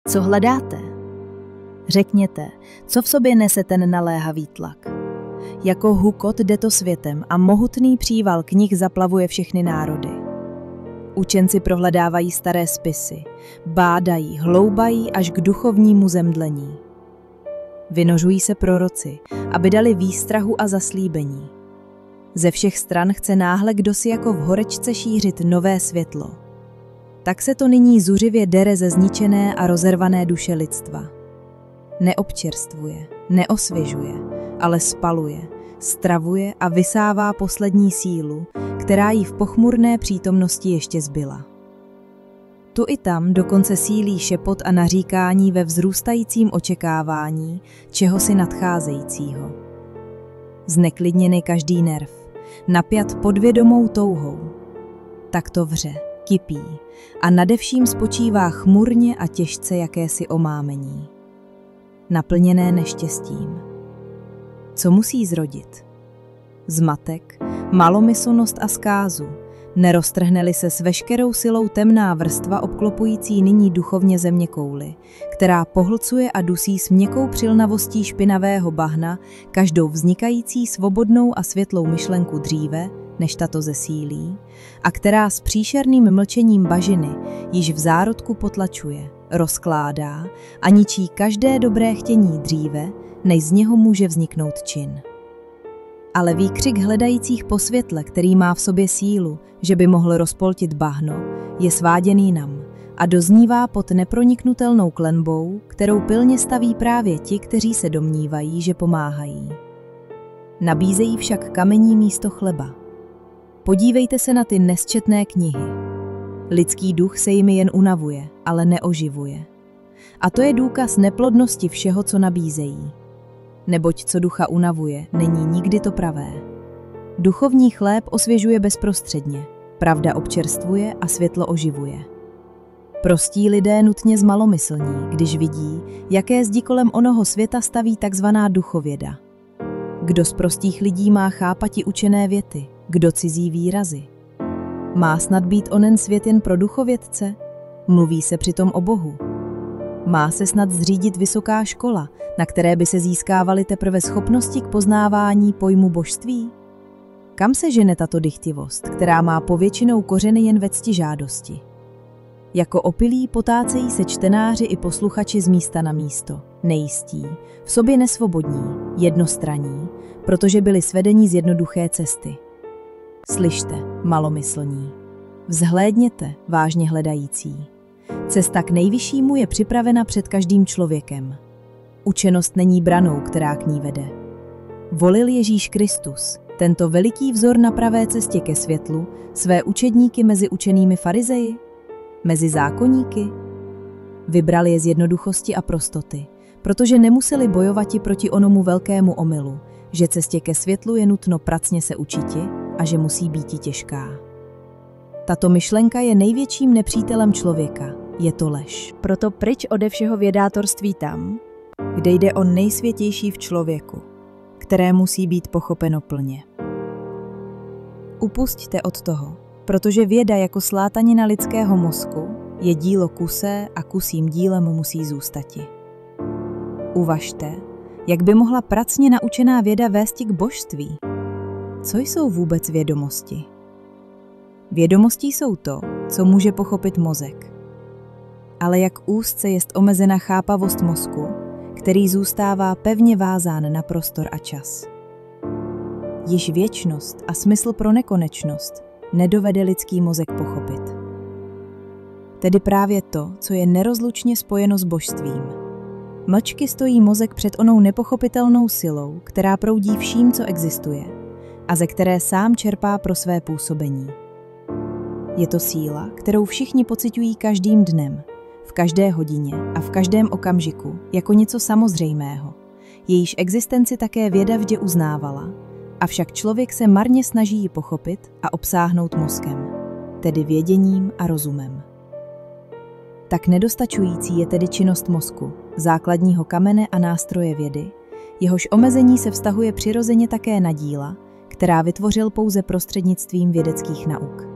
Co hledáte? Řekněte, co v sobě nese ten naléhavý tlak. Jako hukot jde to světem a mohutný příval knih zaplavuje všechny národy. Učenci prohledávají staré spisy, bádají, hloubají až k duchovnímu zemdlení. Vynořují se proroci, aby dali výstrahu a zaslíbení. Ze všech stran chce náhle kdosi jako v horečce šířit nové světlo. Tak se to nyní zuřivě dere ze zničené a rozervané duše lidstva. Neobčerstvuje, neosvěžuje, ale spaluje, stravuje a vysává poslední sílu, která jí v pochmurné přítomnosti ještě zbyla. Tu i tam dokonce sílí šepot a naříkání ve vzrůstajícím očekávání čehosi nadcházejícího. Zneklidněný každý nerv, napjat podvědomou touhou. Tak to vře, kypí a nadevším spočívá chmurně a těžce jakési omámení. Naplněné neštěstím. Co musí zrodit? Zmatek, malomyslnost a zkázu, neroztrhne-li se s veškerou silou temná vrstva obklopující nyní duchovně zeměkouli, která pohlcuje a dusí s měkkou přilnavostí špinavého bahna každou vznikající svobodnou a světlou myšlenku dříve, než tato zesílí, a která s příšerným mlčením bažiny již v zárodku potlačuje, rozkládá a ničí každé dobré chtění dříve, než z něho může vzniknout čin. Ale výkřik hledajících po světle, který má v sobě sílu, že by mohl rozpoltit bahno, je sváděný nam a doznívá pod neproniknutelnou klenbou, kterou pilně staví právě ti, kteří se domnívají, že pomáhají. Nabízejí však kamení místo chleba. Podívejte se na ty nesčetné knihy. Lidský duch se jimi jen unavuje, ale neoživuje. A to je důkaz neplodnosti všeho, co nabízejí. Neboť co ducha unavuje, není nikdy to pravé. Duchovní chléb osvěžuje bezprostředně, pravda občerstvuje a světlo oživuje. Prostí lidé nutně zmalomyslní, když vidí, jaké zdi kolem onoho světa staví takzvaná duchověda. Kdo z prostých lidí má chápati učené věty, kdo cizí výrazy? Má snad být onen svět jen pro duchovědce? Mluví se přitom o Bohu. Má se snad zřídit vysoká škola, na které by se získávaly teprve schopnosti k poznávání pojmu božství? Kam se žene tato dychtivost, která má povětšinou kořeny jen ve ctižádosti? Jako opilí potácejí se čtenáři i posluchači z místa na místo, nejistí, v sobě nesvobodní, jednostranní, protože byli svedeni z jednoduché cesty. Slyšte, malomyslní, vzhlédněte, vážně hledající. Cesta k nejvyššímu je připravena před každým člověkem. Učenost není branou, která k ní vede. Volil Ježíš Kristus, tento veliký vzor na pravé cestě ke světlu, své učedníky mezi učenými farizeji? Mezi zákonníky? Vybral je z jednoduchosti a prostoty, protože nemuseli bojovati proti onomu velkému omylu, že cestě ke světlu je nutno pracně se učiti a že musí býti těžká. Tato myšlenka je největším nepřítelem člověka, je to lež. Proto pryč ode všeho vědátorství tam, kde jde o nejsvětější v člověku, které musí být pochopeno plně. Upusťte od toho, protože věda jako slátanina lidského mozku je dílo kusé a kusím dílem musí zůstati. Uvažte, jak by mohla pracně naučená věda vésti k božství. Co jsou vůbec vědomosti? Vědomosti jsou to, co může pochopit mozek. Ale jak úzce jest omezena chápavost mozku, který zůstává pevně vázán na prostor a čas. Již věčnost a smysl pro nekonečnost nedovede lidský mozek pochopit. Tedy právě to, co je nerozlučně spojeno s božstvím. Mlčky stojí mozek před onou nepochopitelnou silou, která proudí vším, co existuje, a ze které sám čerpá pro své působení. Je to síla, kterou všichni pociťují každým dnem, v každé hodině a v každém okamžiku jako něco samozřejmého. Jejíž existenci také věda vždy uznávala, avšak člověk se marně snaží ji pochopit a obsáhnout mozkem, tedy věděním a rozumem. Tak nedostačující je tedy činnost mozku, základního kamene a nástroje vědy, jehož omezení se vztahuje přirozeně také na díla, která vytvořil pouze prostřednictvím vědeckých nauk.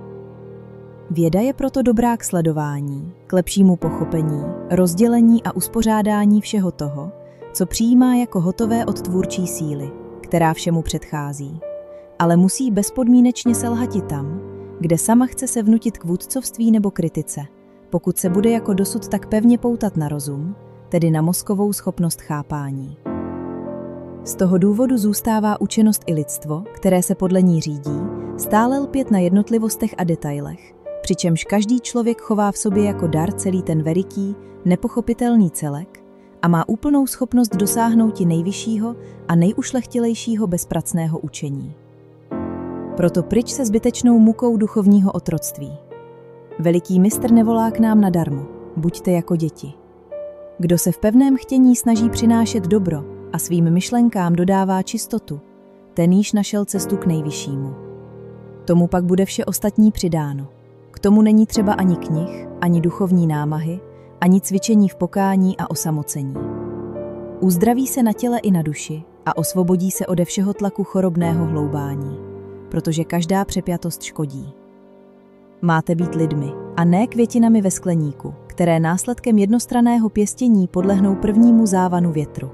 Věda je proto dobrá k sledování, k lepšímu pochopení, rozdělení a uspořádání všeho toho, co přijímá jako hotové od tvůrčí síly, která všemu předchází, ale musí bezpodmínečně selhati tam, kde sama chce se vnutit k vůdcovství nebo kritice, pokud se bude jako dosud tak pevně poutat na rozum, tedy na mozkovou schopnost chápání. Z toho důvodu zůstává učenost i lidstvo, které se podle ní řídí, stále lpět na jednotlivostech a detailech, přičemž každý člověk chová v sobě jako dar celý ten veliký, nepochopitelný celek a má úplnou schopnost dosáhnout i nejvyššího a nejušlechtilejšího bezpracného učení. Proto pryč se zbytečnou mukou duchovního otroctví. Veliký mistr nevolá k nám nadarmo, buďte jako děti. Kdo se v pevném chtění snaží přinášet dobro a svým myšlenkám dodává čistotu, ten již našel cestu k nejvyššímu. Tomu pak bude vše ostatní přidáno. K tomu není třeba ani knih, ani duchovní námahy, ani cvičení v pokání a osamocení. Uzdraví se na těle i na duši a osvobodí se ode všeho tlaku chorobného hloubání, protože každá přepjatost škodí. Máte být lidmi a ne květinami ve skleníku, které následkem jednostranného pěstění podlehnou prvnímu závanu větru.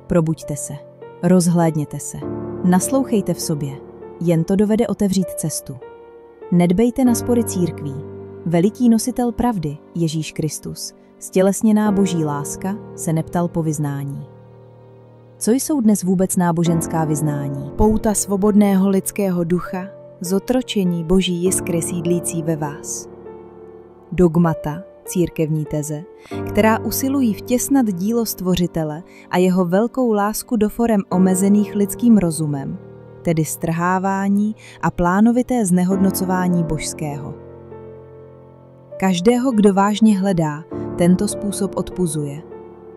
Probuďte se, rozhlédněte se, naslouchejte v sobě, jen to dovede otevřít cestu. Nedbejte na spory církví. Veliký nositel pravdy, Ježíš Kristus, stělesněná boží láska, se neptal po vyznání. Co jsou dnes vůbec náboženská vyznání? Pouta svobodného lidského ducha, zotročení boží jiskry sídlící ve vás. Dogmata, církevní teze, která usilují vtěsnat dílo Stvořitele a jeho velkou lásku do forem omezených lidským rozumem, tedy strhávání a plánovité znehodnocování božského. Každého, kdo vážně hledá, tento způsob odpuzuje.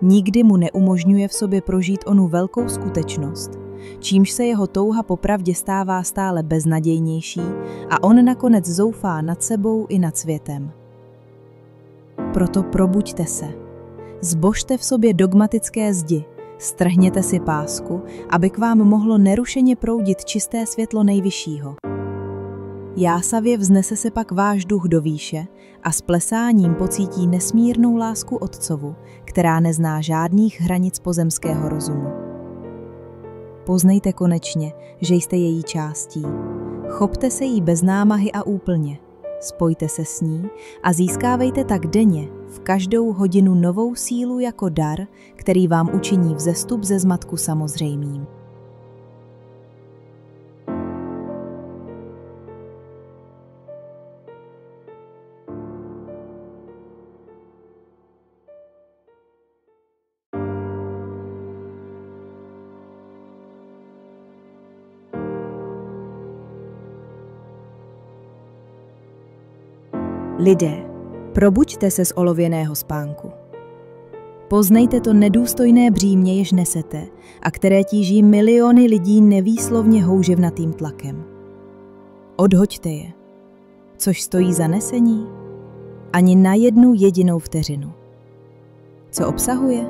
Nikdy mu neumožňuje v sobě prožít onu velkou skutečnost, čímž se jeho touha po pravdě stává stále beznadějnější a on nakonec zoufá nad sebou i nad světem. Proto probuďte se. Zbožte v sobě dogmatické zdi, strhněte si pásku, aby k vám mohlo nerušeně proudit čisté světlo nejvyššího. Jásavě vznese se pak váš duch do výše a s plesáním pocítí nesmírnou lásku Otcovu, která nezná žádných hranic pozemského rozumu. Poznejte konečně, že jste její částí. Chopte se jí bez námahy a úplně. Spojte se s ní a získávejte tak denně, v každou hodinu novou sílu jako dar, který vám učiní vzestup ze zmatku samozřejmým. Lidé, probuďte se z olověného spánku. Poznejte to nedůstojné břímě, jež nesete a které tíží miliony lidí nevýslovně houževnatým tlakem. Odhoďte je, což stojí za nesení, ani na jednu jedinou vteřinu. Co obsahuje?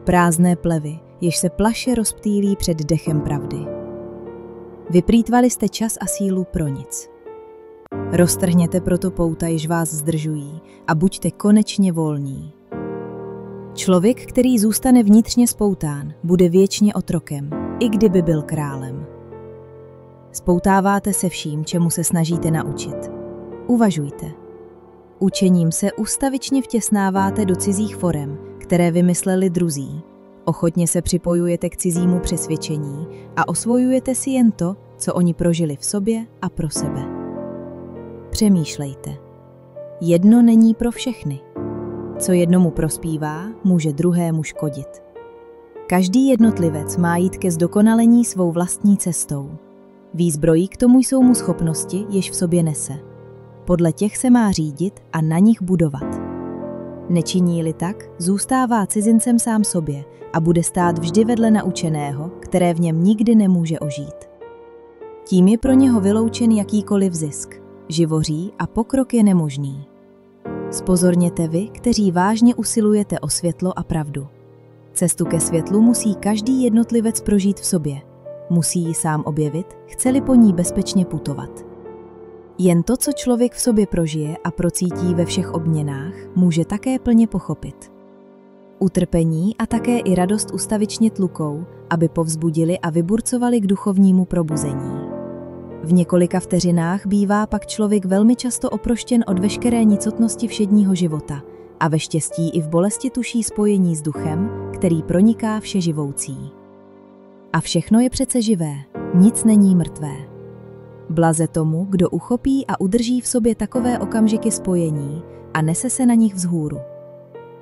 Prázdné plevy, jež se plaše rozptýlí před dechem pravdy. Vyplýtvali jste čas a sílu pro nic. Roztrhněte proto pouta, jež vás zdržují, a buďte konečně volní. Člověk, který zůstane vnitřně spoután, bude věčně otrokem, i kdyby byl králem. Spoutáváte se vším, čemu se snažíte naučit. Uvažujte. Učením se ustavičně vtěsnáváte do cizích forem, které vymysleli druzí. Ochotně se připojujete k cizímu přesvědčení a osvojujete si jen to, co oni prožili v sobě a pro sebe. Přemýšlejte. Jedno není pro všechny. Co jednomu prospívá, může druhému škodit. Každý jednotlivec má jít ke zdokonalení svou vlastní cestou. Výzbrojí k tomu jsou mu schopnosti, jež v sobě nese. Podle těch se má řídit a na nich budovat. Nečiní-li tak, zůstává cizincem sám sobě a bude stát vždy vedle naučeného, které v něm nikdy nemůže ožít. Tím je pro něho vyloučen jakýkoliv zisk, živoří a pokrok je nemožný. Zpozorněte vy, kteří vážně usilujete o světlo a pravdu. Cestu ke světlu musí každý jednotlivec prožít v sobě. Musí ji sám objevit, chce-li po ní bezpečně putovat. Jen to, co člověk v sobě prožije a procítí ve všech obměnách, může také plně pochopit. Utrpení a také i radost ustavičně tlukou, aby povzbudili a vyburcovali k duchovnímu probuzení. V několika vteřinách bývá pak člověk velmi často oproštěn od veškeré nicotnosti všedního života a ve štěstí i v bolesti tuší spojení s duchem, který proniká všeživoucí. A všechno je přece živé, nic není mrtvé. Blaze tomu, kdo uchopí a udrží v sobě takové okamžiky spojení a nese se na nich vzhůru.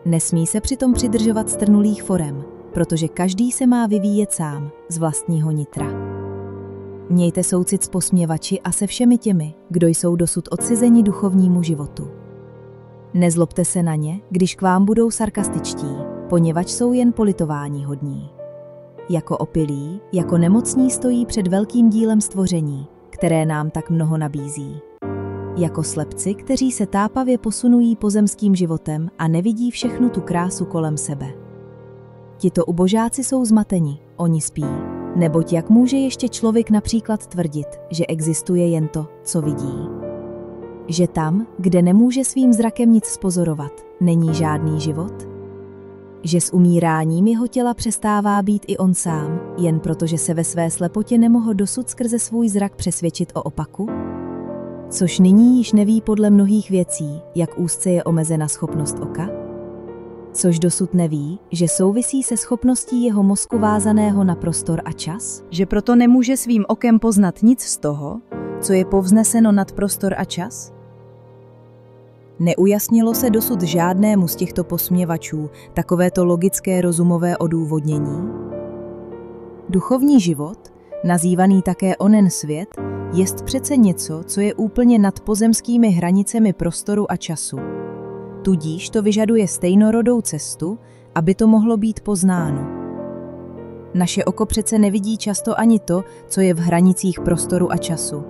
Nesmí se přitom přidržovat strnulých forem, protože každý se má vyvíjet sám z vlastního nitra. Mějte soucit s posměvači a se všemi těmi, kdo jsou dosud odcizeni duchovnímu životu. Nezlobte se na ně, když k vám budou sarkastičtí, poněvadž jsou jen politováníhodní. Jako opilí, jako nemocní stojí před velkým dílem stvoření, které nám tak mnoho nabízí. Jako slepci, kteří se tápavě posunují pozemským životem a nevidí všechnu tu krásu kolem sebe. Tito ubožáci jsou zmateni, oni spí, neboť jak může ještě člověk například tvrdit, že existuje jen to, co vidí? Že tam, kde nemůže svým zrakem nic spozorovat, není žádný život? Že s umíráním jeho těla přestává být i on sám, jen protože se ve své slepotě nemohl dosud skrze svůj zrak přesvědčit o opaku? Což nyní již neví podle mnohých věcí, jak úzce je omezena schopnost oka? Což dosud neví, že souvisí se schopností jeho mozku vázaného na prostor a čas? Že proto nemůže svým okem poznat nic z toho, co je povzneseno nad prostor a čas? Neujasnilo se dosud žádnému z těchto posměvačů takovéto logické rozumové odůvodnění? Duchovní život, nazývaný také onen svět, jest přece něco, co je úplně nad pozemskými hranicemi prostoru a času. Tudíž to vyžaduje stejnorodou cestu, aby to mohlo být poznáno. Naše oko přece nevidí často ani to, co je v hranicích prostoru a času.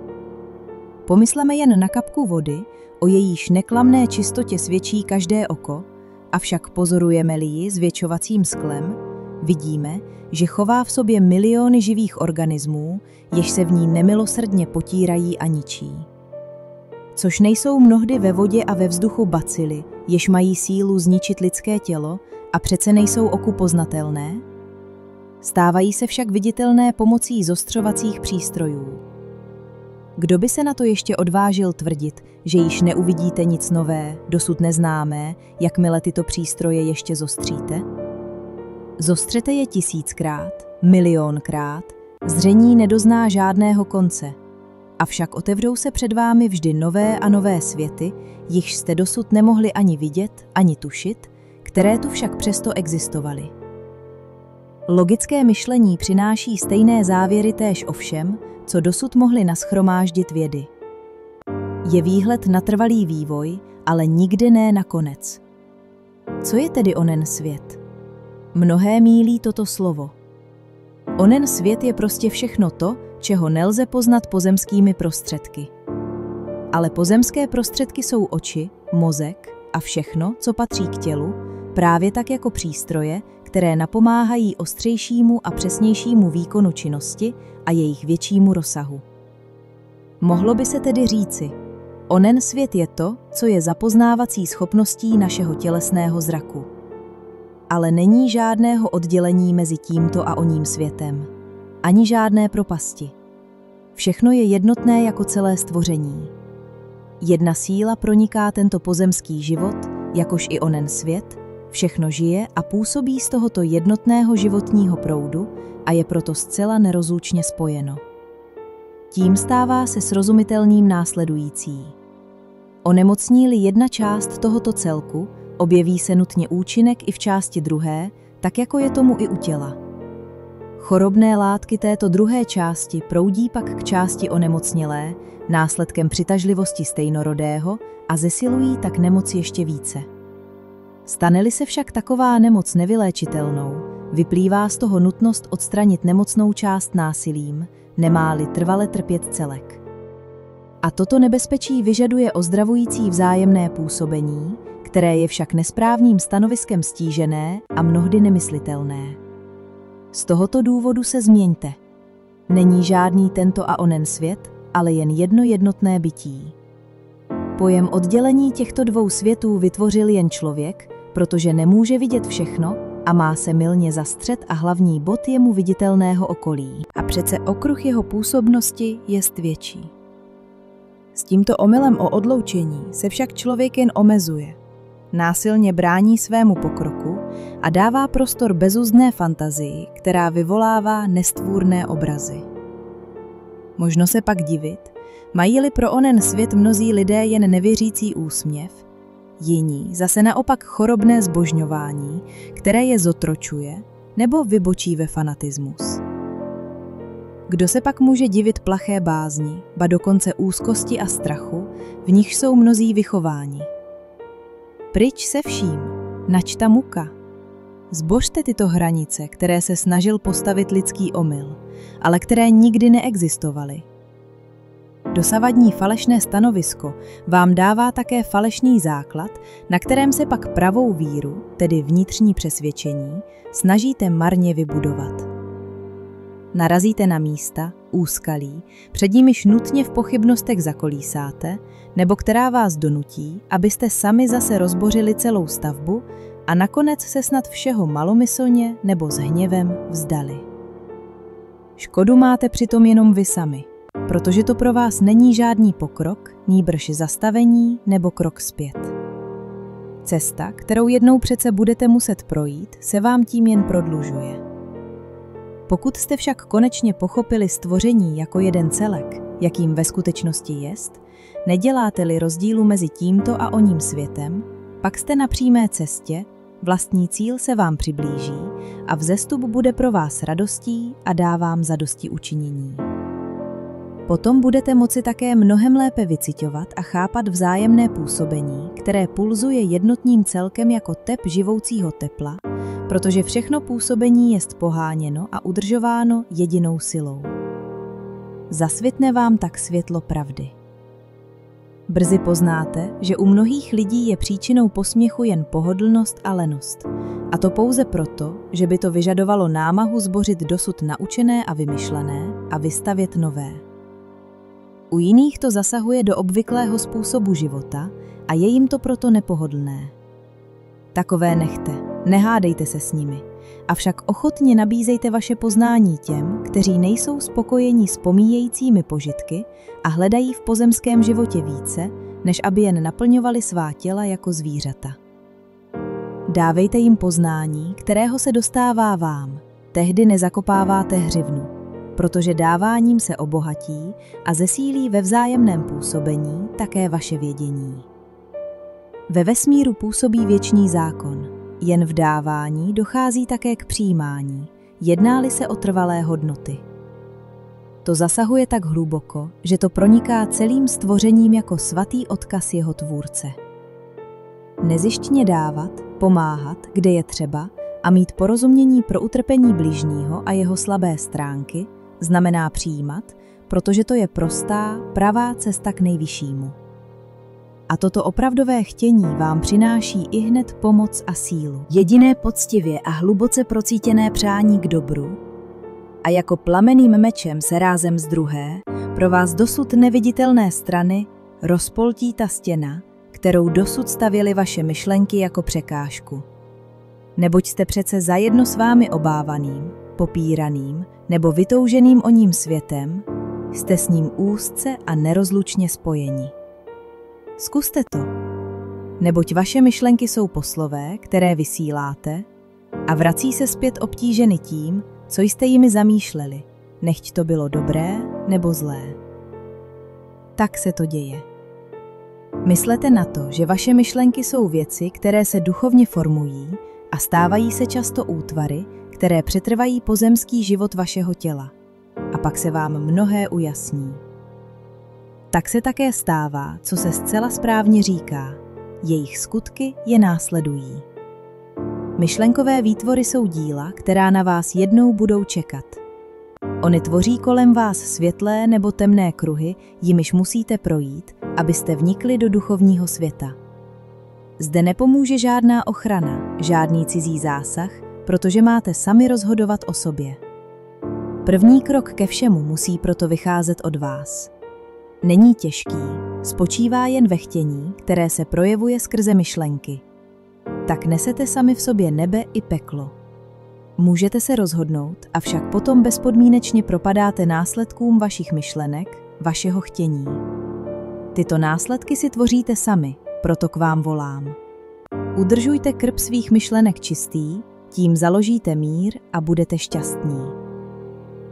Pomysleme jen na kapku vody, o jejíž neklamné čistotě svědčí každé oko, avšak pozorujeme-li ji zvětšovacím sklem, vidíme, že chová v sobě miliony živých organismů, jež se v ní nemilosrdně potírají a ničí. Což nejsou mnohdy ve vodě a ve vzduchu bacily, jež mají sílu zničit lidské tělo a přece nejsou oku poznatelné? Stávají se však viditelné pomocí zostřovacích přístrojů. Kdo by se na to ještě odvážil tvrdit, že již neuvidíte nic nové, dosud neznámé, jakmile tyto přístroje ještě zostříte? Zostřete je 1000krát, milionkrát, zření nedozná žádného konce. Avšak otevřou se před vámi vždy nové a nové světy, jichž jste dosud nemohli ani vidět, ani tušit, které tu však přesto existovaly. Logické myšlení přináší stejné závěry též o všem, co dosud mohly nashromáždit vědy. Je výhled na trvalý vývoj, ale nikdy ne na konec. Co je tedy onen svět? Mnohé mýlí toto slovo. Onen svět je prostě všechno to, čeho nelze poznat pozemskými prostředky. Ale pozemské prostředky jsou oči, mozek a všechno, co patří k tělu, právě tak jako přístroje, které napomáhají ostřejšímu a přesnějšímu výkonu činnosti a jejich většímu rozsahu. Mohlo by se tedy říci, onen svět je to, co je zapoznávací schopností našeho tělesného zraku. Ale není žádného oddělení mezi tímto a oním světem, ani žádné propasti. Všechno je jednotné jako celé stvoření. Jedna síla proniká tento pozemský život, jakož i onen svět, všechno žije a působí z tohoto jednotného životního proudu a je proto zcela nerozlučně spojeno. Tím stává se srozumitelným následující. Onemocní-li jedna část tohoto celku, objeví se nutně účinek i v části druhé, tak jako je tomu i u těla. Chorobné látky této druhé části proudí pak k části onemocnělé, následkem přitažlivosti stejnorodého a zesilují tak nemoc ještě více. Stane-li se však taková nemoc nevyléčitelnou, vyplývá z toho nutnost odstranit nemocnou část násilím, nemá-li trvale trpět celek. A toto nebezpečí vyžaduje ozdravující vzájemné působení, které je však nesprávným stanoviskem stížené a mnohdy nemyslitelné. Z tohoto důvodu se změňte. Není žádný tento a onen svět, ale jen jedno jednotné bytí. Pojem oddělení těchto dvou světů vytvořil jen člověk, protože nemůže vidět všechno a má se mylně za střed a hlavní bod jemu viditelného okolí. A přece okruh jeho působnosti jest větší. S tímto omylem o odloučení se však člověk jen omezuje. Násilně brání svému pokroku a dává prostor bezuzdné fantazii, která vyvolává nestvůrné obrazy. Možno se pak divit, mají-li pro onen svět mnozí lidé jen nevěřící úsměv, jiní zase naopak chorobné zbožňování, které je zotročuje nebo vybočí ve fanatismus. Kdo se pak může divit plaché bázni, ba dokonce úzkosti a strachu, v nich jsou mnozí vychováni. Pryč se vším, nač ta muka. Zbožte tyto hranice, které se snažil postavit lidský omyl, ale které nikdy neexistovaly. Dosavadní falešné stanovisko vám dává také falešný základ, na kterém se pak pravou víru, tedy vnitřní přesvědčení, snažíte marně vybudovat. Narazíte na místa, úskalí, před nimiž nutně v pochybnostech zakolísáte, nebo která vás donutí, abyste sami zase rozbořili celou stavbu a nakonec se snad všeho malomyslně nebo s hněvem vzdali. Škodu máte přitom jenom vy sami, protože to pro vás není žádný pokrok, nýbrž zastavení nebo krok zpět. Cesta, kterou jednou přece budete muset projít, se vám tím jen prodlužuje. Pokud jste však konečně pochopili stvoření jako jeden celek, jakým ve skutečnosti jest, neděláte-li rozdílu mezi tímto a oním světem, pak jste na přímé cestě, vlastní cíl se vám přiblíží a vzestup bude pro vás radostí a dá vám zadosti učinění. Potom budete moci také mnohem lépe vyciťovat a chápat vzájemné působení, které pulzuje jednotným celkem jako tep živoucího tepla, protože všechno působení jest poháněno a udržováno jedinou silou. Zasvitne vám tak světlo pravdy. Brzy poznáte, že u mnohých lidí je příčinou posměchu jen pohodlnost a lenost, a to pouze proto, že by to vyžadovalo námahu zbořit dosud naučené a vymyšlené a vystavět nové. U jiných to zasahuje do obvyklého způsobu života a je jim to proto nepohodlné. Takové nechte, nehádejte se s nimi, avšak ochotně nabízejte vaše poznání těm, kteří nejsou spokojeni s pomíjejícími požitky a hledají v pozemském životě více, než aby jen naplňovali svá těla jako zvířata. Dávejte jim poznání, kterého se dostává vám, tehdy nezakopáváte hřivnu, protože dáváním se obohatí a zesílí ve vzájemném působení také vaše vědění. Ve vesmíru působí věčný zákon. Jen v dávání dochází také k přijímání, jedná-li se o trvalé hodnoty. To zasahuje tak hluboko, že to proniká celým stvořením jako svatý odkaz jeho tvůrce. Nezištně dávat, pomáhat, kde je třeba, a mít porozumění pro utrpení bližního a jeho slabé stránky, znamená přijímat, protože to je prostá, pravá cesta k nejvyššímu. A toto opravdové chtění vám přináší ihned pomoc a sílu. Jediné poctivě a hluboce procítěné přání k dobru a jako plamenným mečem se rázem z druhé pro vás dosud neviditelné strany rozpoltí ta stěna, kterou dosud stavěly vaše myšlenky jako překážku. Neboť jste přece zajedno s vámi obávaným, popíraným nebo vytouženým o ním světem, jste s ním úzce a nerozlučně spojeni. Zkuste to, neboť vaše myšlenky jsou poslové, které vysíláte a vrací se zpět obtíženy tím, co jste jimi zamýšleli, nechť to bylo dobré nebo zlé. Tak se to děje. Myslete na to, že vaše myšlenky jsou věci, které se duchovně formují a stávají se často útvary, které přetrvají pozemský život vašeho těla. A pak se vám mnohé ujasní. Tak se také stává, co se zcela správně říká. Jejich skutky je následují. Myšlenkové výtvory jsou díla, která na vás jednou budou čekat. Ony tvoří kolem vás světlé nebo temné kruhy, jimiž musíte projít, abyste vnikli do duchovního světa. Zde nepomůže žádná ochrana, žádný cizí zásah, protože máte sami rozhodovat o sobě. První krok ke všemu musí proto vycházet od vás. Není těžký, spočívá jen ve chtění, které se projevuje skrze myšlenky. Tak nesete sami v sobě nebe i peklo. Můžete se rozhodnout, avšak potom bezpodmínečně propadáte následkům vašich myšlenek, vašeho chtění. Tyto následky si tvoříte sami, proto k vám volám. Udržujte krb svých myšlenek čistý, tím založíte mír a budete šťastní.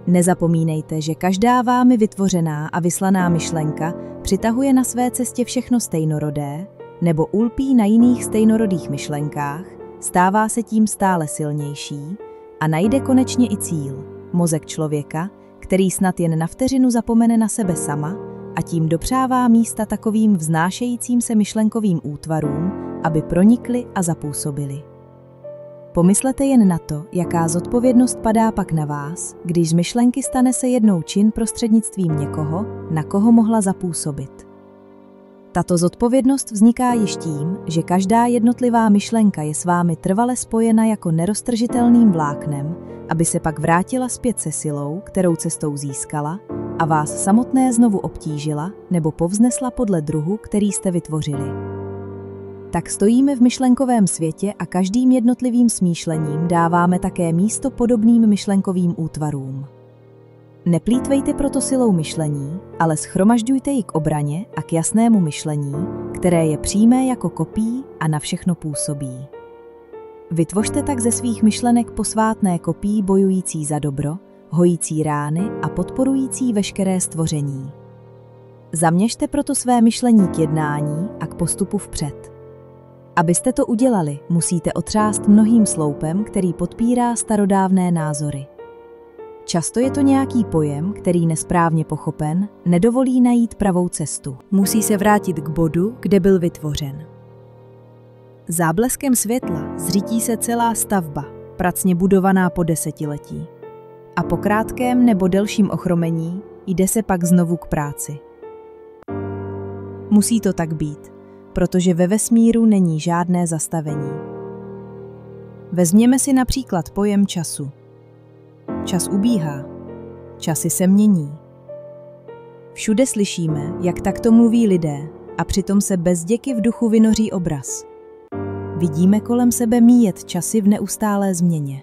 Nezapomínejte, že každá vámi vytvořená a vyslaná myšlenka přitahuje na své cestě všechno stejnorodé, nebo ulpí na jiných stejnorodých myšlenkách, stává se tím stále silnější a najde konečně i cíl, mozek člověka, který snad jen na vteřinu zapomene na sebe sama a tím dopřává místa takovým vznášejícím se myšlenkovým útvarům, aby pronikly a zapůsobily. Pomyslete jen na to, jaká zodpovědnost padá pak na vás, když z myšlenky stane se jednou čin prostřednictvím někoho, na koho mohla zapůsobit. Tato zodpovědnost vzniká již tím, že každá jednotlivá myšlenka je s vámi trvale spojena jako neroztržitelným vláknem, aby se pak vrátila zpět se silou, kterou cestou získala, a vás samotné znovu obtížila nebo povznesla podle druhu, který jste vytvořili. Tak stojíme v myšlenkovém světě a každým jednotlivým smýšlením dáváme také místo podobným myšlenkovým útvarům. Neplýtvejte proto silou myšlení, ale shromažďujte ji k obraně a k jasnému myšlení, které je přímé jako kopí a na všechno působí. Vytvořte tak ze svých myšlenek posvátné kopí bojující za dobro, hojící rány a podporující veškeré stvoření. Zaměřte proto své myšlení k jednání a k postupu vpřed. Abyste to udělali, musíte otřást mnohým sloupem, který podpírá starodávné názory. Často je to nějaký pojem, který nesprávně pochopen, nedovolí najít pravou cestu. Musí se vrátit k bodu, kde byl vytvořen. Zábleskem světla zřítí se celá stavba, pracně budovaná po desetiletí. A po krátkém nebo delším ochromení jde se pak znovu k práci. Musí to tak být, protože ve vesmíru není žádné zastavení. Vezměme si například pojem času. Čas ubíhá, časy se mění. Všude slyšíme, jak takto mluví lidé, a přitom se bez děky v duchu vynoří obraz. Vidíme kolem sebe míjet časy v neustálé změně.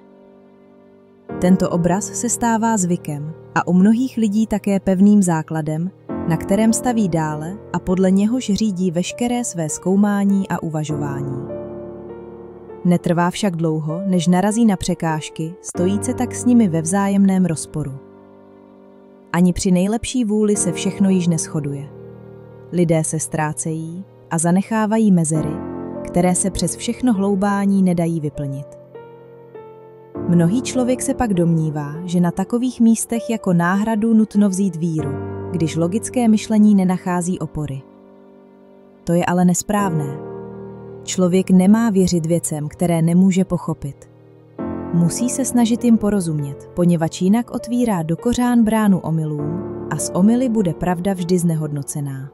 Tento obraz se stává zvykem a u mnohých lidí také pevným základem, na kterém staví dále a podle něhož řídí veškeré své zkoumání a uvažování. Netrvá však dlouho, než narazí na překážky, stojíce tak s nimi ve vzájemném rozporu. Ani při nejlepší vůli se všechno již neshoduje. Lidé se ztrácejí a zanechávají mezery, které se přes všechno hloubání nedají vyplnit. Mnohý člověk se pak domnívá, že na takových místech jako náhradu nutno vzít víru, když logické myšlení nenachází opory. To je ale nesprávné. Člověk nemá věřit věcem, které nemůže pochopit. Musí se snažit jim porozumět, poněvadž jinak otvírá do kořán bránu omylům a z omyly bude pravda vždy znehodnocená.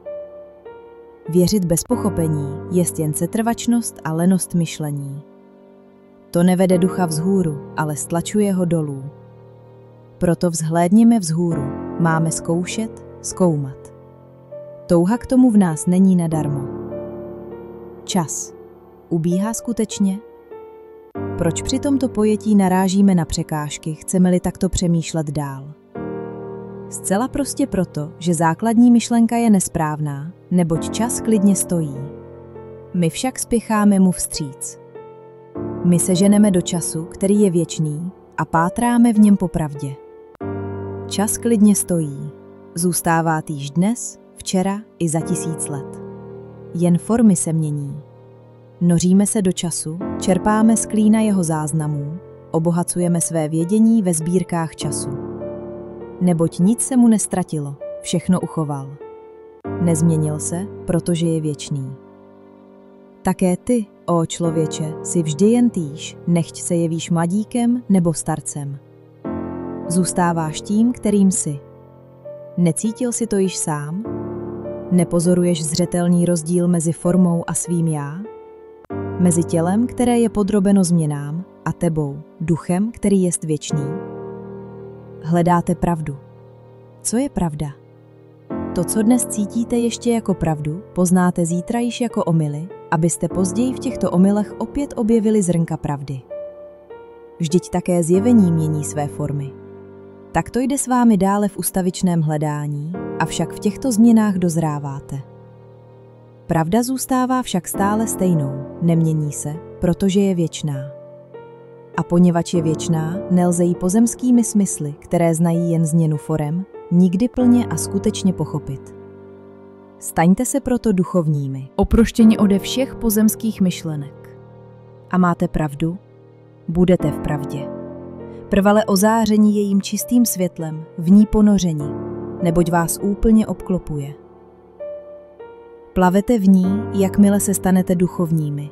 Věřit bez pochopení jest jen setrvačnost a lenost myšlení. To nevede ducha vzhůru, ale stlačuje ho dolů. Proto vzhlédněme vzhůru, máme zkoušet, zkoumat. Touha k tomu v nás není nadarmo. Čas. Ubíhá skutečně? Proč při tomto pojetí narážíme na překážky, chceme-li takto přemýšlet dál? Zcela prostě proto, že základní myšlenka je nesprávná, neboť čas klidně stojí. My však spěcháme mu vstříc. My se ženeme do času, který je věčný, a pátráme v něm po pravdě. Čas klidně stojí. Zůstává týž dnes, včera i za 1000 let. Jen formy se mění. Noříme se do času, čerpáme z klína jeho záznamů, obohacujeme své vědění ve sbírkách času. Neboť nic se mu nestratilo, všechno uchoval. Nezměnil se, protože je věčný. Také ty, ó člověče, si vždy jen týž, nechť se jevíš mladíkem nebo starcem. Zůstáváš tím, kterým jsi. Necítil si to již sám? Nepozoruješ zřetelný rozdíl mezi formou a svým já? Mezi tělem, které je podrobeno změnám, a tebou, duchem, který jest věčný? Hledáte pravdu. Co je pravda? To, co dnes cítíte ještě jako pravdu, poznáte zítra již jako omyly, abyste později v těchto omylech opět objevili zrnka pravdy. Vždyť také zjevení mění své formy. Tak to jde s vámi dále v ustavičném hledání, avšak v těchto změnách dozráváte. Pravda zůstává však stále stejnou, nemění se, protože je věčná. A poněvadž je věčná, nelze ji pozemskými smysly, které znají jen změnu forem, nikdy plně a skutečně pochopit. Staňte se proto duchovními, oproštěni ode všech pozemských myšlenek. A máte pravdu? Budete v pravdě. Prvale ozáření jejím čistým světlem, v ní ponoření, neboť vás úplně obklopuje. Plavete v ní, jakmile se stanete duchovními.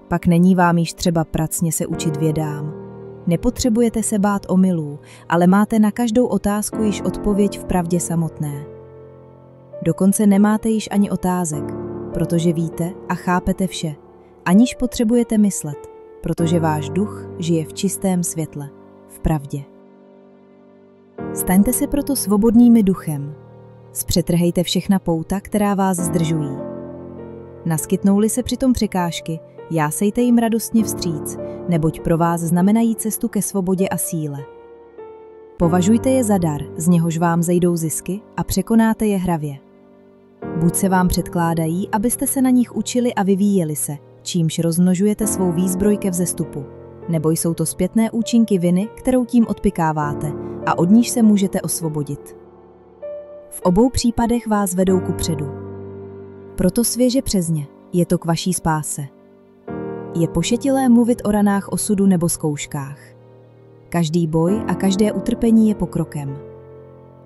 Pak není vám již třeba pracně se učit vědám. Nepotřebujete se bát omylů, ale máte na každou otázku již odpověď v pravdě samotné. Dokonce nemáte již ani otázek, protože víte a chápete vše, aniž potřebujete myslet, protože váš duch žije v čistém světle, v pravdě. Staňte se proto svobodnými duchem. Zpřetrhejte všechna pouta, která vás zdržují. Naskytnou-li se přitom překážky, jásejte jim radostně vstříc, neboť pro vás znamenají cestu ke svobodě a síle. Považujte je za dar, z něhož vám zejdou zisky a překonáte je hravě. Buď se vám předkládají, abyste se na nich učili a vyvíjeli se, čímž rozmnožujete svou výzbroj ke vzestupu, nebo jsou to zpětné účinky viny, kterou tím odpikáváte a od níž se můžete osvobodit. V obou případech vás vedou kupředu. Proto svěže přesně, je to k vaší spáse. Je pošetilé mluvit o ranách osudu nebo zkouškách. Každý boj a každé utrpení je pokrokem.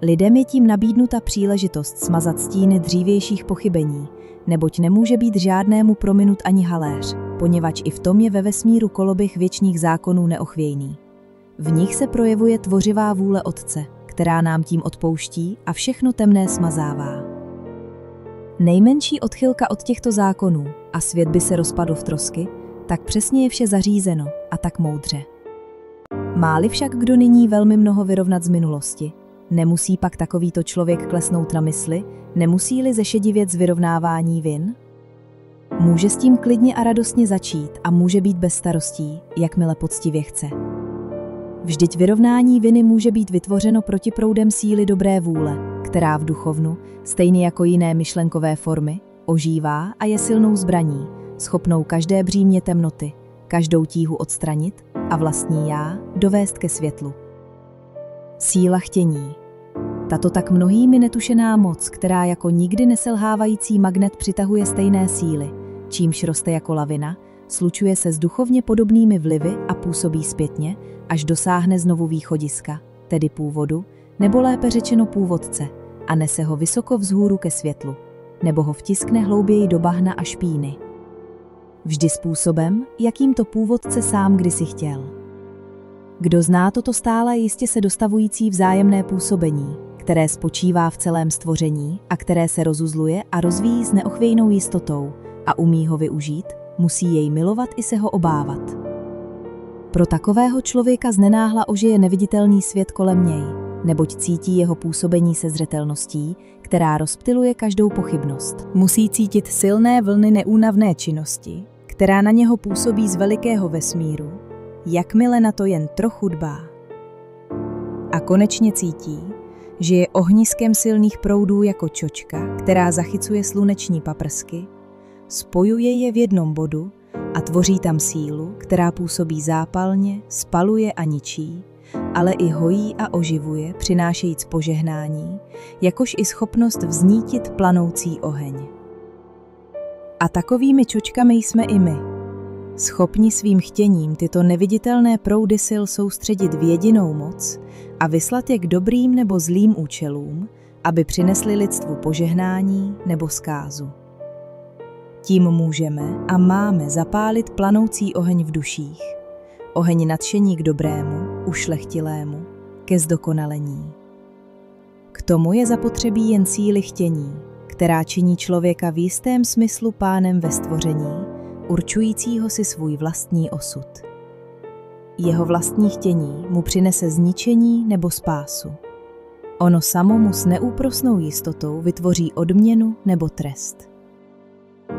Lidem je tím nabídnuta příležitost smazat stíny dřívějších pochybení, neboť nemůže být žádnému prominut ani haléř, poněvadž i v tom je ve vesmíru koloběh věčných zákonů neochvějný. V nich se projevuje tvořivá vůle Otce, která nám tím odpouští a všechno temné smazává. Nejmenší odchylka od těchto zákonů, a svět by se rozpadl v trosky, tak přesně je vše zařízeno a tak moudře. Má-li však kdo nyní velmi mnoho vyrovnat z minulosti, nemusí pak takovýto člověk klesnout na mysli, nemusí-li zešedivět z vyrovnávání vin? Může s tím klidně a radostně začít a může být bez starostí, jakmile poctivě chce. Vždyť vyrovnání viny může být vytvořeno protiproudem síly dobré vůle, která v duchovnu, stejně jako jiné myšlenkové formy, ožívá a je silnou zbraní, schopnou každé břímě temnoty, každou tíhu odstranit a vlastní já dovést ke světlu. Síla chtění. Tato tak mnohými netušená moc, která jako nikdy neselhávající magnet přitahuje stejné síly, čímž roste jako lavina, slučuje se s duchovně podobnými vlivy a působí zpětně, až dosáhne znovu východiska, tedy původu, nebo lépe řečeno původce, a nese ho vysoko vzhůru ke světlu, nebo ho vtiskne hlouběji do bahna a špíny. Vždy způsobem, jakým to původce sám kdysi chtěl. Kdo zná toto stále jistě se dostavující vzájemné působení, které spočívá v celém stvoření a které se rozuzluje a rozvíjí s neochvějnou jistotou a umí ho využít, musí jej milovat i se ho obávat. Pro takového člověka znenáhla ožije neviditelný svět kolem něj, neboť cítí jeho působení se zřetelností, která rozptyluje každou pochybnost. Musí cítit silné vlny neúnavné činnosti, která na něho působí z velikého vesmíru, jakmile na to jen trochu dbá. A konečně cítí, že je ohniskem silných proudů jako čočka, která zachycuje sluneční paprsky, spojuje je v jednom bodu a tvoří tam sílu, která působí zápalně, spaluje a ničí, ale i hojí a oživuje, přinášejíc požehnání, jakož i schopnost vznítit planoucí oheň. A takovými čočkami jsme i my, schopni svým chtěním tyto neviditelné proudy sil soustředit v jedinou moc a vyslat je k dobrým nebo zlým účelům, aby přinesli lidstvu požehnání nebo zkázu. Tím můžeme a máme zapálit planoucí oheň v duších, oheň nadšení k dobrému, ušlechtilému, ke zdokonalení. K tomu je zapotřebí jen síly chtění, která činí člověka v jistém smyslu pánem ve stvoření, určujícího si svůj vlastní osud. Jeho vlastní chtění mu přinese zničení nebo spásu. Ono samo mu s neúprosnou jistotou vytvoří odměnu nebo trest.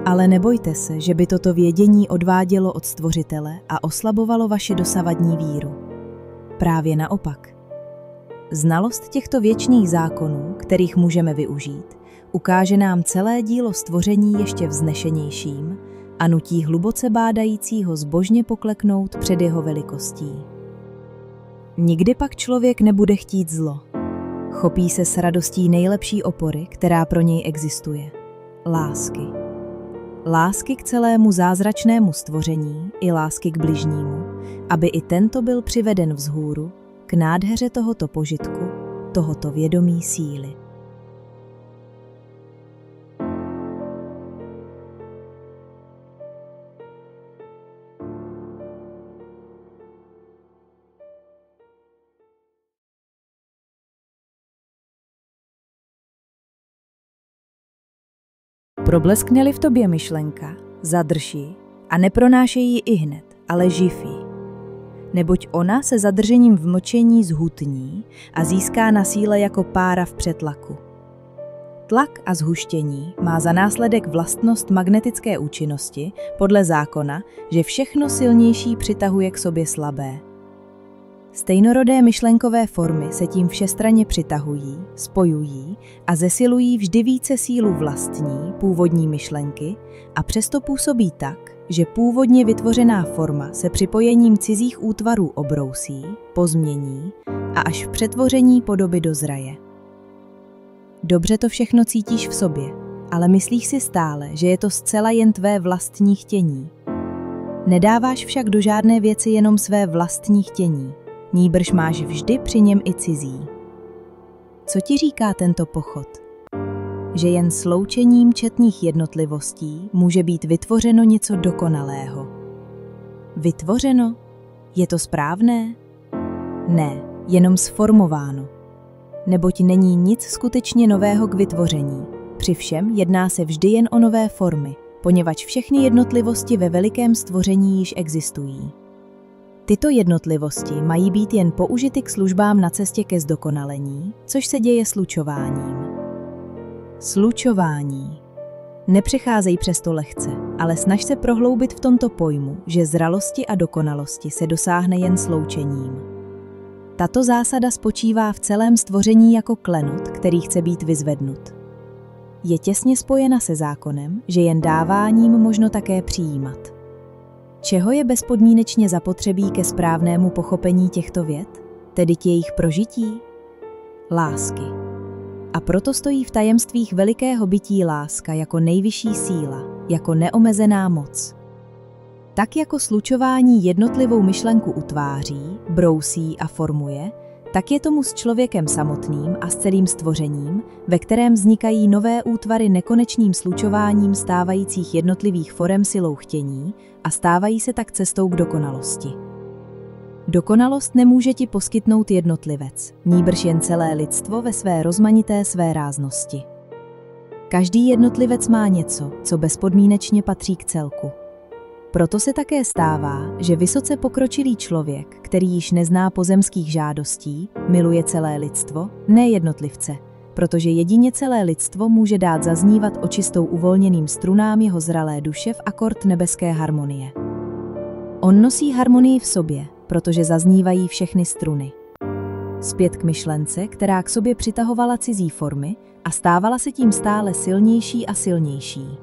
Ale nebojte se, že by toto vědění odvádělo od Stvořitele a oslabovalo vaši dosavadní víru. Právě naopak. Znalost těchto věčných zákonů, kterých můžeme využít, ukáže nám celé dílo stvoření ještě vznešenějším a nutí hluboce bádajícího zbožně pokleknout před jeho velikostí. Nikdy pak člověk nebude chtít zlo. Chopí se s radostí nejlepší opory, která pro něj existuje. Lásky. Lásky k celému zázračnému stvoření i lásky k bližnímu, aby i tento byl přiveden vzhůru k nádheře tohoto požitku, tohoto vědomí síly. Probleskne-li v tobě myšlenka, zadrž ji a nepronášej ji ihned, ale živ ji. Neboť ona se zadržením v mlčení zhutní a získá na síle jako pára v přetlaku. Tlak a zhuštění má za následek vlastnost magnetické účinnosti podle zákona, že všechno silnější přitahuje k sobě slabé. Stejnorodé myšlenkové formy se tím všestranně přitahují, spojují a zesilují vždy více sílu vlastní, původní myšlenky a přesto působí tak, že původně vytvořená forma se připojením cizích útvarů obrousí, pozmění a až v přetvoření podoby dozraje. Dobře to všechno cítíš v sobě, ale myslíš si stále, že je to zcela jen tvé vlastní chtění. Nedáváš však do žádné věci jenom své vlastní chtění, nýbrž máš vždy při něm i cizí. Co ti říká tento pochod? Že jen sloučením četných jednotlivostí může být vytvořeno něco dokonalého. Vytvořeno? Je to správné? Ne, jenom sformováno. Neboť není nic skutečně nového k vytvoření. Při všem jedná se vždy jen o nové formy, poněvadž všechny jednotlivosti ve velikém stvoření již existují. Tyto jednotlivosti mají být jen použity k službám na cestě ke zdokonalení, což se děje slučováním. Slučování. Nepřecházej přes to lehce, ale snaž se prohloubit v tomto pojmu, že zralosti a dokonalosti se dosáhne jen sloučením. Tato zásada spočívá v celém stvoření jako klenot, který chce být vyzvednut. Je těsně spojena se zákonem, že jen dáváním možno také přijímat. Čeho je bezpodmínečně zapotřebí ke správnému pochopení těchto vět, tedy k jejich prožití? Lásky. A proto stojí v tajemstvích velikého bytí láska jako nejvyšší síla, jako neomezená moc. Tak jako slučování jednotlivou myšlenku utváří, brousí a formuje, tak je tomu s člověkem samotným a s celým stvořením, ve kterém vznikají nové útvary nekonečným slučováním stávajících jednotlivých forem silou chtění a stávají se tak cestou k dokonalosti. Dokonalost nemůže ti poskytnout jednotlivec, nýbrž jen celé lidstvo ve své rozmanité svéráznosti. Každý jednotlivec má něco, co bezpodmínečně patří k celku. Proto se také stává, že vysoce pokročilý člověk, který již nezná pozemských žádostí, miluje celé lidstvo, ne jednotlivce, protože jedině celé lidstvo může dát zaznívat očistou uvolněným strunám jeho zralé duše v akord nebeské harmonie. On nosí harmonii v sobě, protože zaznívají všechny struny. Zpět k myšlence, která k sobě přitahovala cizí formy a stávala se tím stále silnější a silnější.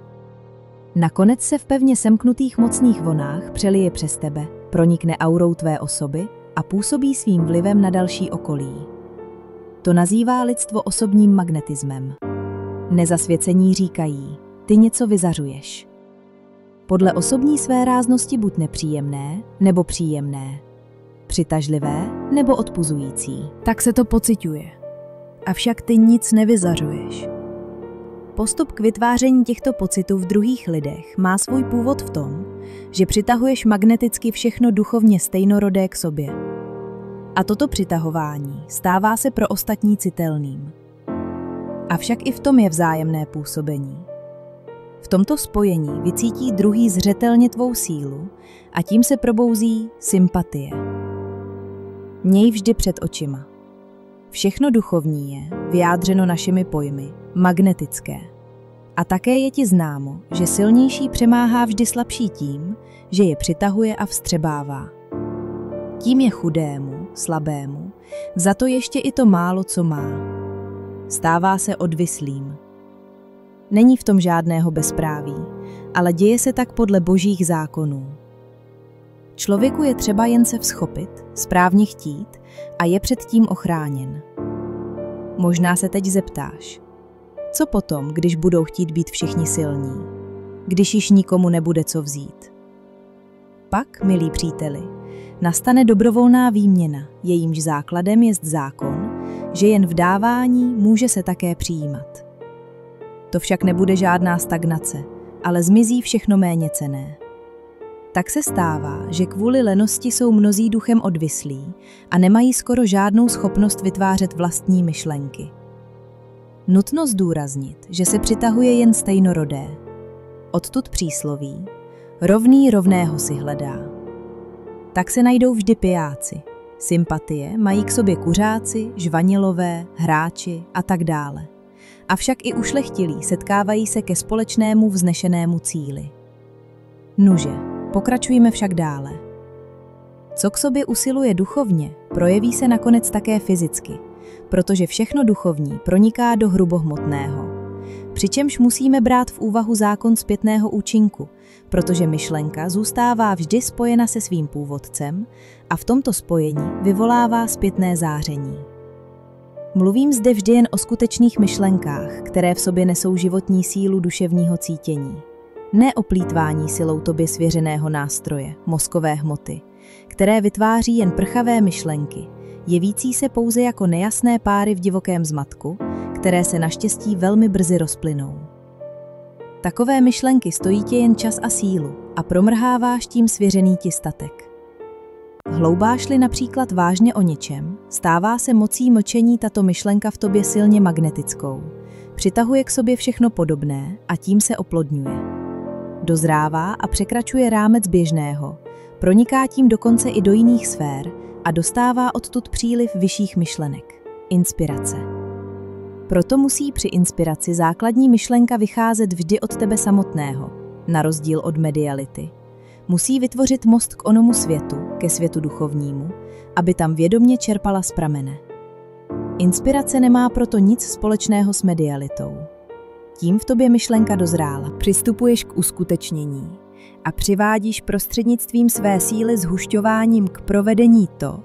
Nakonec se v pevně semknutých mocných vlnách přelije přes tebe, pronikne aurou tvé osoby a působí svým vlivem na další okolí. To nazývá lidstvo osobním magnetismem. Nezasvěcení říkají, ty něco vyzařuješ. Podle osobní svéráznosti buď nepříjemné nebo příjemné, přitažlivé nebo odpuzující. Tak se to pociťuje. Avšak ty nic nevyzařuješ. Postup k vytváření těchto pocitů v druhých lidech má svůj původ v tom, že přitahuješ magneticky všechno duchovně stejnorodé k sobě. A toto přitahování stává se pro ostatní citelným. Avšak i v tom je vzájemné působení. V tomto spojení vycítí druhý zřetelně tvou sílu a tím se probouzí sympatie. Měj vždy před očima. Všechno duchovní je, vyjádřeno našimi pojmy, magnetické. A také je ti známo, že silnější přemáhá vždy slabší tím, že je přitahuje a vstřebává. Tím je chudému, slabému, za to ještě i to málo, co má. Stává se odvislým. Není v tom žádného bezpráví, ale děje se tak podle božích zákonů. Člověku je třeba jen se vzchopit, správně chtít a je před tím ochráněn. Možná se teď zeptáš, co potom, když budou chtít být všichni silní, když již nikomu nebude co vzít? Pak, milí příteli, nastane dobrovolná výměna, jejímž základem jest zákon, že jen v dávání může se také přijímat. To však nebude žádná stagnace, ale zmizí všechno méněcenné. Tak se stává, že kvůli lenosti jsou mnozí duchem odvislí a nemají skoro žádnou schopnost vytvářet vlastní myšlenky. Nutno zdůraznit, že se přitahuje jen stejnorodé. Odtud přísloví, rovný rovného si hledá. Tak se najdou vždy pijáci. Sympatie mají k sobě kuřáci, žvanilové, hráči a tak dále. Avšak i ušlechtilí setkávají se ke společnému vznešenému cíli. Nuže, pokračujme však dále. Co k sobě usiluje duchovně, projeví se nakonec také fyzicky, protože všechno duchovní proniká do hrubohmotného. Přičemž musíme brát v úvahu zákon zpětného účinku, protože myšlenka zůstává vždy spojena se svým původcem a v tomto spojení vyvolává zpětné záření. Mluvím zde vždy jen o skutečných myšlenkách, které v sobě nesou životní sílu duševního cítění. Ne o plýtvání silou tobě svěřeného nástroje, mozkové hmoty, které vytváří jen prchavé myšlenky, jevící se pouze jako nejasné páry v divokém zmatku, které se naštěstí velmi brzy rozplynou. Takové myšlenky stojí tě jen čas a sílu a promrháváš tím svěřený ti statek. Hloubáš-li například vážně o něčem, stává se mocí mlčení tato myšlenka v tobě silně magnetickou, přitahuje k sobě všechno podobné a tím se oplodňuje. Dozrává a překračuje rámec běžného, proniká tím dokonce i do jiných sfér a dostává odtud příliv vyšších myšlenek, inspirace. Proto musí při inspiraci základní myšlenka vycházet vždy od tebe samotného, na rozdíl od mediality. Musí vytvořit most k onomu světu, ke světu duchovnímu, aby tam vědomě čerpala z pramene. Inspirace nemá proto nic společného s medialitou. Tím v tobě myšlenka dozrála, přistupuješ k uskutečnění a přivádíš prostřednictvím své síly zhušťováním k provedení to,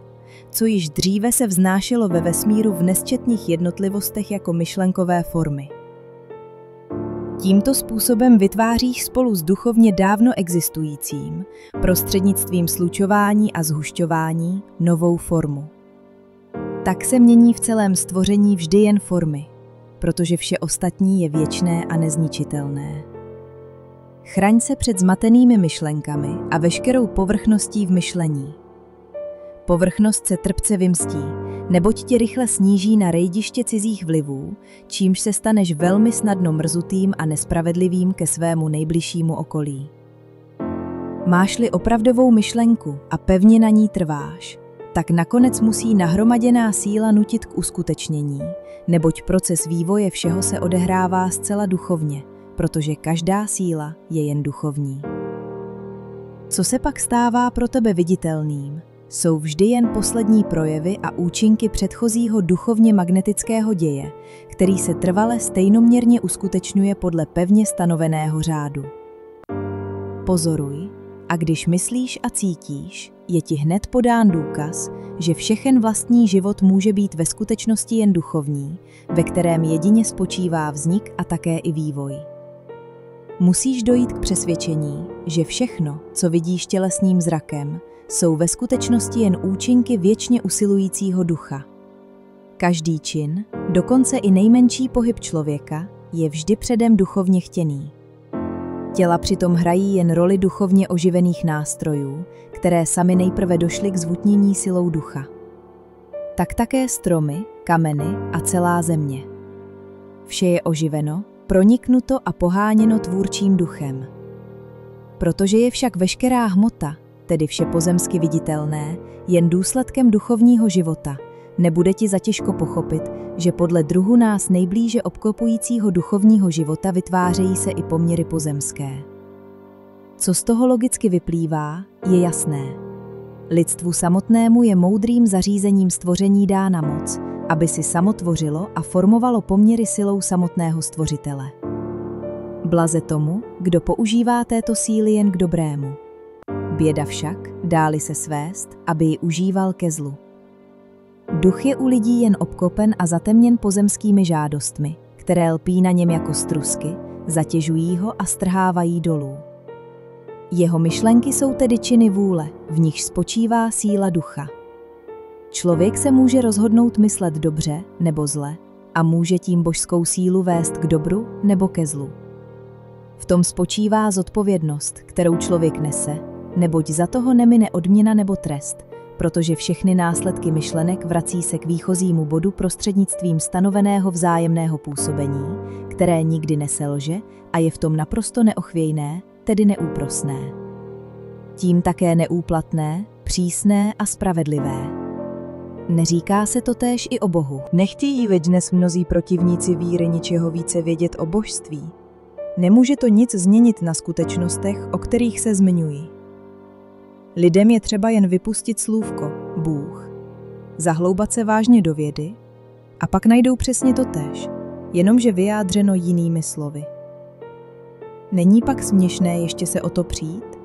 co již dříve se vznášelo ve vesmíru v nesčetných jednotlivostech jako myšlenkové formy. Tímto způsobem vytváříš spolu s duchovně dávno existujícím, prostřednictvím slučování a zhušťování, novou formu. Tak se mění v celém stvoření vždy jen formy, protože vše ostatní je věčné a nezničitelné. Chraň se před zmatenými myšlenkami a veškerou povrchností v myšlení. Povrchnost se trpce vymstí, neboť tě rychle sníží na rejdiště cizích vlivů, čímž se staneš velmi snadno mrzutým a nespravedlivým ke svému nejbližšímu okolí. Máš-li opravdovou myšlenku a pevně na ní trváš, tak nakonec musí nahromaděná síla nutit k uskutečnění, neboť proces vývoje všeho se odehrává zcela duchovně, protože každá síla je jen duchovní. Co se pak stává pro tebe viditelným, jsou vždy jen poslední projevy a účinky předchozího duchovně magnetického děje, který se trvale stejnoměrně uskutečňuje podle pevně stanoveného řádu. Pozoruj, a když myslíš a cítíš, je ti hned podán důkaz, že všechen vlastní život může být ve skutečnosti jen duchovní, ve kterém jedině spočívá vznik a také i vývoj. Musíš dojít k přesvědčení, že všechno, co vidíš tělesným zrakem, jsou ve skutečnosti jen účinky věčně usilujícího ducha. Každý čin, dokonce i nejmenší pohyb člověka, je vždy předem duchovně chtěný. Těla přitom hrají jen roli duchovně oživených nástrojů, které sami nejprve došly k zvutnění silou ducha. Tak také stromy, kameny a celá země. Vše je oživeno, proniknuto a poháněno tvůrčím duchem. Protože je však veškerá hmota, tedy vše pozemsky viditelné, jen důsledkem duchovního života, nebude ti zatěžko pochopit, že podle druhu nás nejblíže obklopujícího duchovního života vytvářejí se i poměry pozemské. Co z toho logicky vyplývá, je jasné. Lidstvu samotnému je moudrým zařízením stvoření dána moc, aby si samo tvořilo a formovalo poměry silou samotného stvořitele. Blaze tomu, kdo používá této síly jen k dobrému. Běda však, dá-li se svést, aby ji užíval ke zlu. Duch je u lidí jen obklopen a zatemněn pozemskými žádostmi, které lpí na něm jako strusky, zatěžují ho a strhávají dolů. Jeho myšlenky jsou tedy činy vůle, v nichž spočívá síla ducha. Člověk se může rozhodnout myslet dobře nebo zle a může tím božskou sílu vést k dobru nebo ke zlu. V tom spočívá zodpovědnost, kterou člověk nese, neboť za toho nemine odměna nebo trest, protože všechny následky myšlenek vrací se k výchozímu bodu prostřednictvím stanoveného vzájemného působení, které nikdy neselže a je v tom naprosto neochvějné, tedy neúprosné. Tím také neúplatné, přísné a spravedlivé. Neříká se to též i o Bohu. Nechtějí veď dnes mnozí protivníci víry ničeho více vědět o božství. Nemůže to nic změnit na skutečnostech, o kterých se zmiňují. Lidem je třeba jen vypustit slůvko Bůh, zahloubat se vážně do vědy a pak najdou přesně to též, jenomže vyjádřeno jinými slovy. Není pak směšné ještě se o to přijít?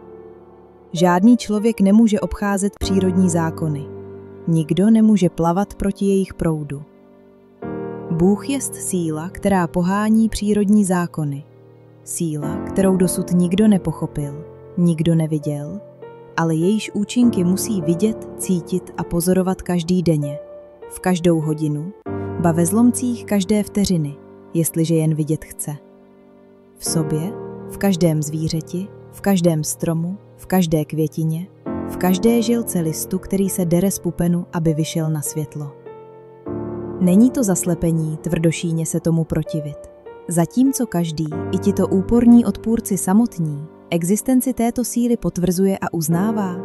Žádný člověk nemůže obcházet přírodní zákony. Nikdo nemůže plavat proti jejich proudu. Bůh jest síla, která pohání přírodní zákony. Síla, kterou dosud nikdo nepochopil, nikdo neviděl, ale jejíž účinky musí vidět, cítit a pozorovat každý denně, v každou hodinu, ba ve zlomcích každé vteřiny, jestliže jen vidět chce. V sobě, v každém zvířeti, v každém stromu, v každé květině, v každé žilce listu, který se dere z pupenu, aby vyšel na světlo. Není to zaslepení tvrdošíně se tomu protivit. Zatímco každý, i tito úporní odpůrci samotní, existenci této síly potvrzuje a uznává.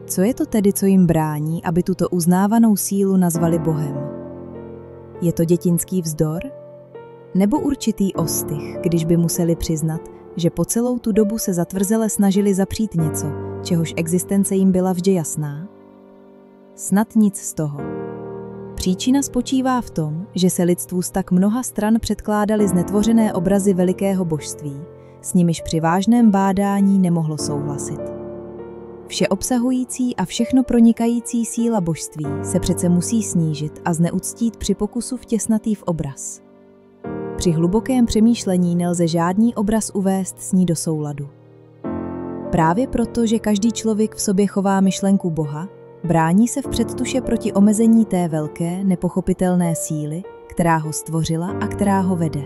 Co je to tedy, co jim brání, aby tuto uznávanou sílu nazvali Bohem? Je to dětinský vzdor? Nebo určitý ostych, když by museli přiznat, že po celou tu dobu se zatvrzele snažili zapřít něco, čehož existence jim byla vždy jasná? Snad nic z toho. Příčina spočívá v tom, že se lidstvu z tak mnoha stran předkládaly znetvořené obrazy velikého božství, s nimiž při vážném bádání nemohlo souhlasit. Všeobsahující a všechno pronikající síla božství se přece musí snížit a zneuctít při pokusu vtěsnat jí v obraz. Při hlubokém přemýšlení nelze žádný obraz uvést s ní do souladu. Právě proto, že každý člověk v sobě chová myšlenku Boha, brání se v předtuše proti omezení té velké, nepochopitelné síly, která ho stvořila a která ho vede.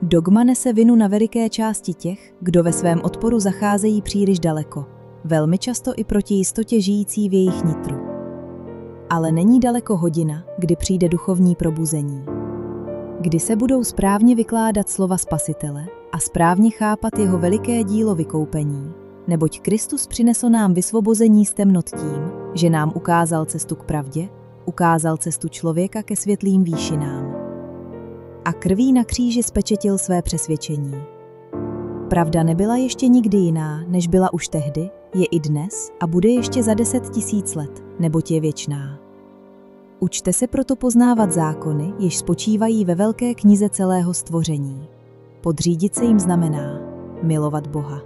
Dogma nese vinu na veliké části těch, kdo ve svém odporu zacházejí příliš daleko, velmi často i proti jistotě žijící v jejich nitru. Ale není daleko hodina, kdy přijde duchovní probuzení. Kdy se budou správně vykládat slova Spasitele a správně chápat jeho veliké dílo vykoupení, neboť Kristus přinesl nám vysvobození z temnot tím, že nám ukázal cestu k pravdě, ukázal cestu člověka ke světlým výšinám. A krví na kříži spečetil své přesvědčení. Pravda nebyla ještě nikdy jiná, než byla už tehdy, je i dnes a bude ještě za 10 000 let, neboť je věčná. Učte se proto poznávat zákony, jež spočívají ve velké knize celého stvoření. Podřídit se jim znamená milovat Boha.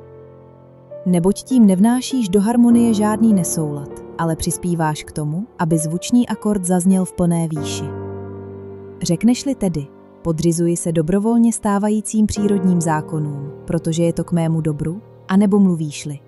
Neboť tím nevnášíš do harmonie žádný nesoulad, ale přispíváš k tomu, aby zvučný akord zazněl v plné výši. Řekneš-li tedy, podřizuji se dobrovolně stávajícím přírodním zákonům, protože je to k mému dobru, anebo mluvíš-li.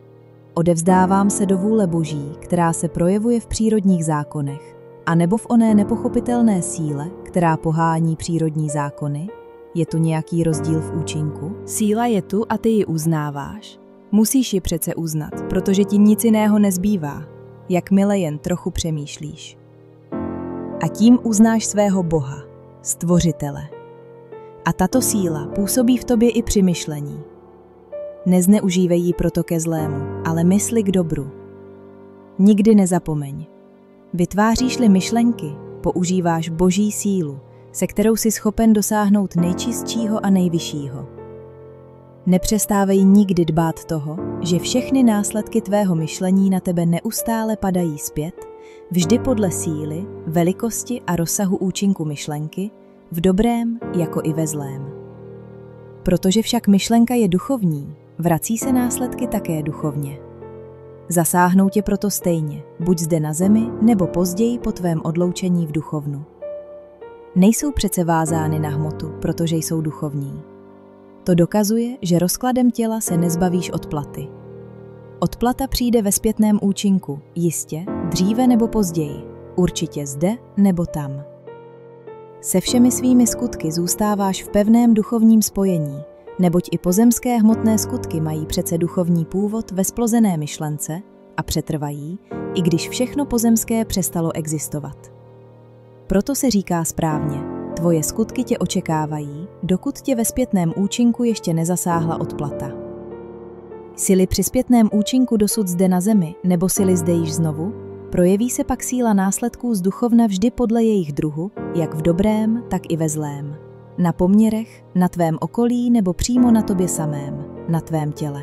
Odevzdávám se do vůle Boží, která se projevuje v přírodních zákonech, anebo v oné nepochopitelné síle, která pohání přírodní zákony, je tu nějaký rozdíl v účinku? Síla je tu a ty ji uznáváš. Musíš ji přece uznat, protože ti nic jiného nezbývá, jakmile jen trochu přemýšlíš. A tím uznáš svého Boha, Stvořitele. A tato síla působí v tobě i při myšlení. Nezneužívej ji proto ke zlému, ale mysli k dobru. Nikdy nezapomeň. Vytváříš-li myšlenky, používáš boží sílu, se kterou jsi schopen dosáhnout nejčistšího a nejvyššího. Nepřestávej nikdy dbát toho, že všechny následky tvého myšlení na tebe neustále padají zpět, vždy podle síly, velikosti a rozsahu účinku myšlenky, v dobrém jako i ve zlém. Protože však myšlenka je duchovní, vrací se následky také duchovně. Zasáhnou tě proto stejně, buď zde na zemi, nebo později po tvém odloučení v duchovnu. Nejsou přece vázány na hmotu, protože jsou duchovní. To dokazuje, že rozkladem těla se nezbavíš odplaty. Odplata přijde ve zpětném účinku, jistě, dříve nebo později, určitě zde nebo tam. Se všemi svými skutky zůstáváš v pevném duchovním spojení, neboť i pozemské hmotné skutky mají přece duchovní původ ve splozené myšlence a přetrvají, i když všechno pozemské přestalo existovat. Proto se říká správně, tvoje skutky tě očekávají, dokud tě ve zpětném účinku ještě nezasáhla odplata. Jsi-li při zpětném účinku dosud zde na zemi, nebo jsi-li zde již znovu, projeví se pak síla následků z duchovna vždy podle jejich druhu, jak v dobrém, tak i ve zlém. Na poměrech, na tvém okolí nebo přímo na tobě samém, na tvém těle.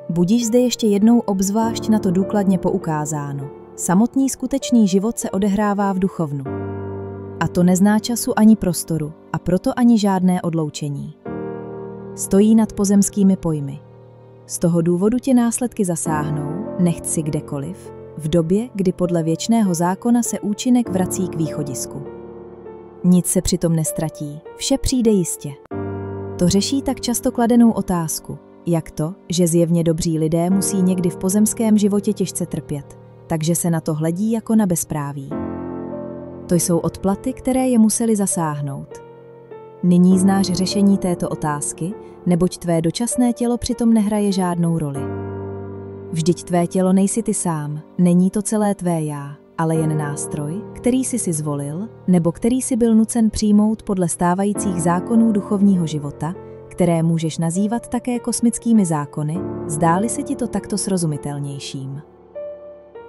Budíš zde ještě jednou obzvlášť na to důkladně poukázáno. Samotný skutečný život se odehrává v duchovnu. A to nezná času ani prostoru, a proto ani žádné odloučení. Stojí nad pozemskými pojmy. Z toho důvodu tě následky zasáhnou, nechť si kdekoliv, v době, kdy podle věčného zákona se účinek vrací k východisku. Nic se přitom nestratí, vše přijde jistě. To řeší tak často kladenou otázku, jak to, že zjevně dobří lidé musí někdy v pozemském životě těžce trpět, takže se na to hledí jako na bezpráví. To jsou odplaty, které je museli zasáhnout. Nyní znáš řešení této otázky, neboť tvé dočasné tělo přitom nehraje žádnou roli. Vždyť tvé tělo nejsi ty sám, není to celé tvé já, ale jen nástroj, který jsi si zvolil, nebo který jsi byl nucen přijmout podle stávajících zákonů duchovního života, které můžeš nazývat také kosmickými zákony, zdáli se ti to takto srozumitelnějším.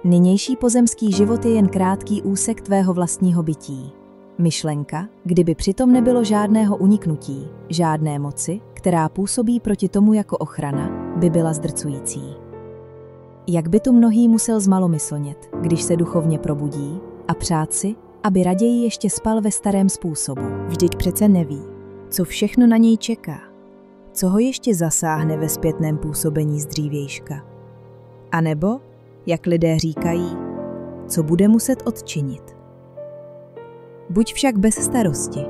Nynější pozemský život je jen krátký úsek tvého vlastního bytí. Myšlenka, kdyby přitom nebylo žádného uniknutí, žádné moci, která působí proti tomu jako ochrana, by byla zdrcující. Jak by tu mnohý musel zmalomyslnět, když se duchovně probudí, a přát si, aby raději ještě spal ve starém způsobu. Vždyť přece neví, co všechno na něj čeká, co ho ještě zasáhne ve zpětném působení z dřívějška. A nebo, jak lidé říkají, co bude muset odčinit. Buď však bez starosti.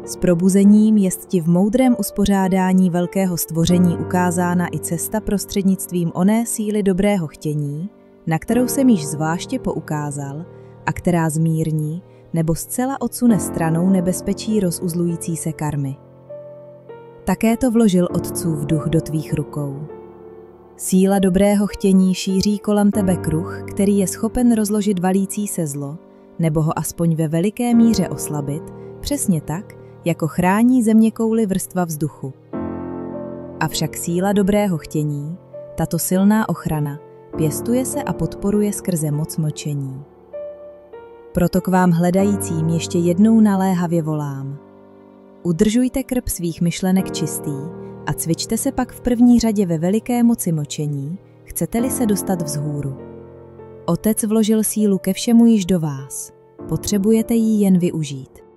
S probuzením jest ti v moudrém uspořádání velkého stvoření ukázána i cesta prostřednictvím oné síly dobrého chtění, na kterou jsem již zvláště poukázal a která zmírní nebo zcela odsune stranou nebezpečí rozuzlující se karmy. Také to vložil Otcův duch do tvých rukou. Síla dobrého chtění šíří kolem tebe kruh, který je schopen rozložit valící se zlo, nebo ho aspoň ve veliké míře oslabit, přesně tak, jako chrání zeměkouli vrstva vzduchu. Avšak síla dobrého chtění, tato silná ochrana, pěstuje se a podporuje skrze moc mlčení. Proto k vám hledajícím ještě jednou naléhavě volám. Udržujte krb svých myšlenek čistý a cvičte se pak v první řadě ve veliké moci mlčení, chcete-li se dostat vzhůru. Otec vložil sílu ke všemu již do vás, potřebujete ji jen využít.